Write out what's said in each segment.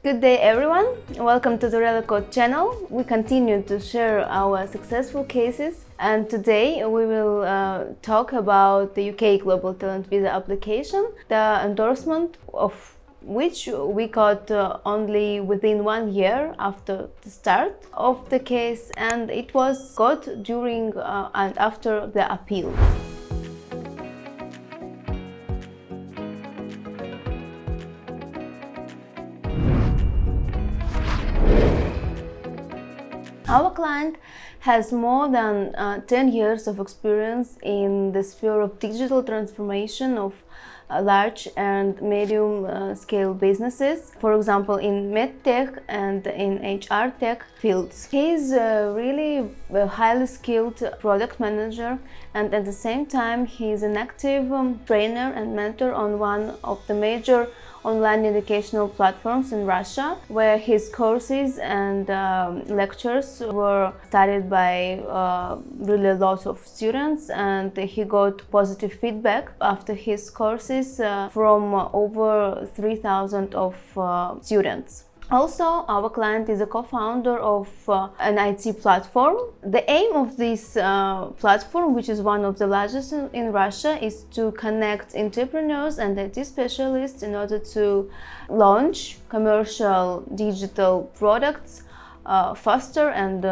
Good day everyone, welcome to the WelcomeTech channel. We continue to share our successful cases, and today we will talk about the UK Global Talent Visa application, the endorsement of which we got only within 1 year after the start of the case, and it was got during and after the appeal. Our client has more than 10 years of experience in the sphere of digital transformation of large and medium scale businesses, for example in medtech and in HR tech fields. He is really a highly skilled product manager, and at the same time he is an active trainer and mentor on one of the major online educational platforms in Russia, where his courses and lectures were studied by really a lot of students, and he got positive feedback after his courses from over 3,000 of students. Also, our client is a co-founder of an IT platform. The aim of this platform, which is one of the largest in Russia, is to connect entrepreneurs and IT specialists in order to launch commercial digital products faster and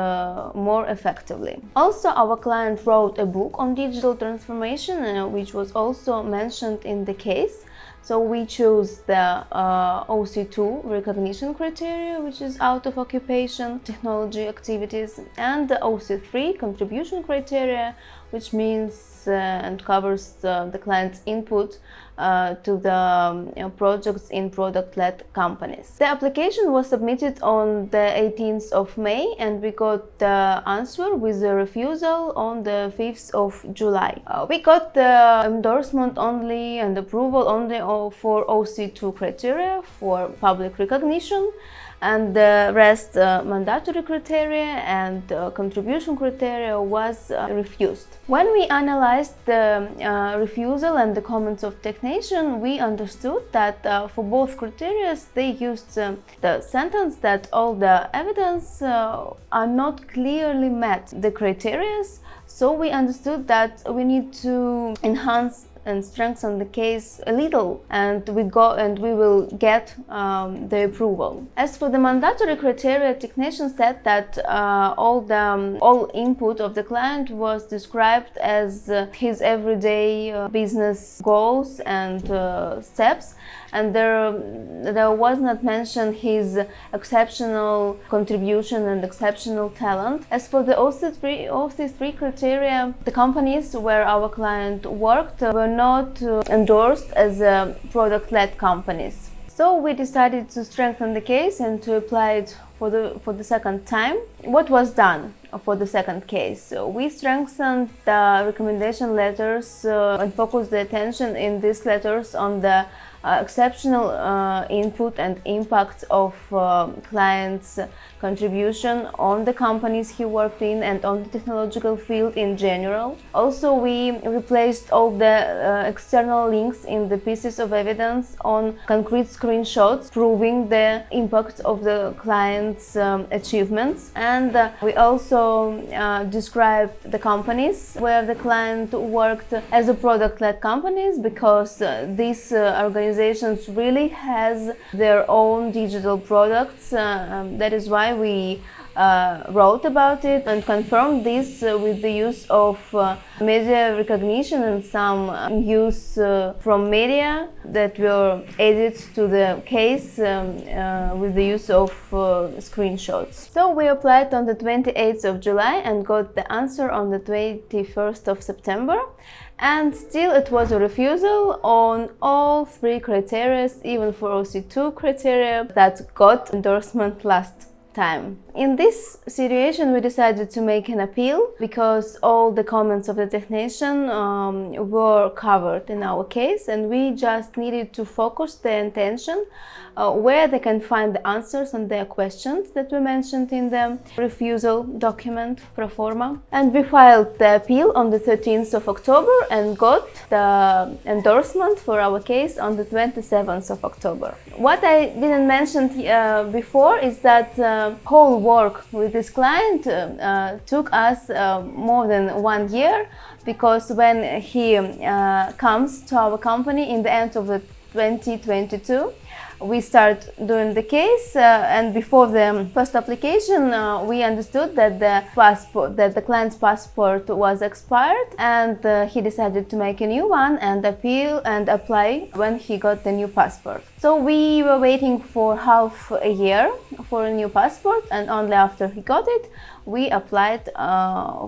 more effectively. Also, our client wrote a book on digital transformation, which was also mentioned in the case. So we chose the OC2 recognition criteria, which is out of occupation technology activities, and the OC3 contribution criteria, which means and covers the client's input to the projects in product-led companies. The application was submitted on the 18th of May, and we got the answer with the refusal on the 5th of July. We got the endorsement only and approval only for OC2 criteria for public recognition, and the rest mandatory criteria and contribution criteria was refused. When we analyzed the refusal and the comments of technician, we understood that for both criteria they used the sentence that all the evidence are not clearly met the criteria, so we understood that we need to enhance and strengthen the case a little, and we will get the approval. As for the mandatory criteria, technician said that all input of the client was described as his everyday business goals and steps, and there was not mentioned his exceptional contribution and exceptional talent. As for the OC3 criteria, the companies where our client worked were not endorsed as product-led companies. So we decided to strengthen the case and to apply it for the second time. What was done for the second case? So we strengthened the recommendation letters and focused the attention in these letters on the exceptional input and impact of clients' contribution on the companies he worked in and on the technological field in general. Also, we replaced all the external links in the pieces of evidence on concrete screenshots proving the impact of the client's achievements, and we also described the companies where the client worked as a product-led companies, because these organizations really has their own digital products. That is why we wrote about it and confirmed this with the use of media recognition and some use from media that were added to the case with the use of screenshots. So we applied on the 28th of July and got the answer on the 21st of September. And still it was a refusal on all three criteria, even for OC2 criteria that got endorsement last time. in this situation, we decided to make an appeal because all the comments of the technician were covered in our case, and we just needed to focus their attention where they can find the answers on their questions that we mentioned in the refusal document pro forma. And we filed the appeal on the 13th of October and got the endorsement for our case on the 27th of October. What I didn't mention before is that whole work with this client took us more than 1 year, because when he comes to our company in the end of the 2022, we start doing the case, and before the first application, we understood that the client's passport was expired, and he decided to make a new one and appeal and apply when he got the new passport. So we were waiting for half a year for a new passport, and only after he got it, we applied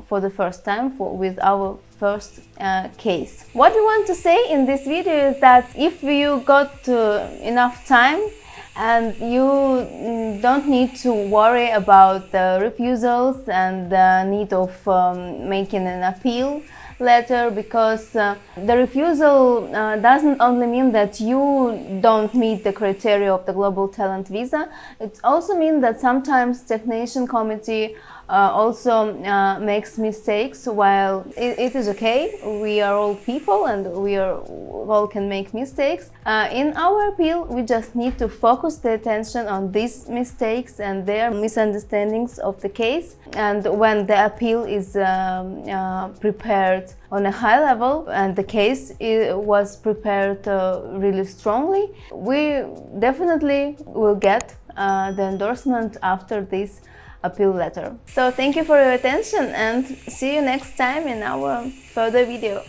for the first time with our first case. What we want to say in this video is that if you got enough time and you don't need to worry about the refusals and the need of making an appeal letter, because the refusal doesn't only mean that you don't meet the criteria of the global talent visa. It also means that sometimes technician committee also makes mistakes. While it is okay, we are all people and we all can make mistakes. In our appeal, we just need to focus the attention on these mistakes and their misunderstandings of the case. And when the appeal is prepared on a high level and the case was prepared really strongly, we definitely will get the endorsement after this appeal letter. So thank you for your attention, and see you next time in our further video.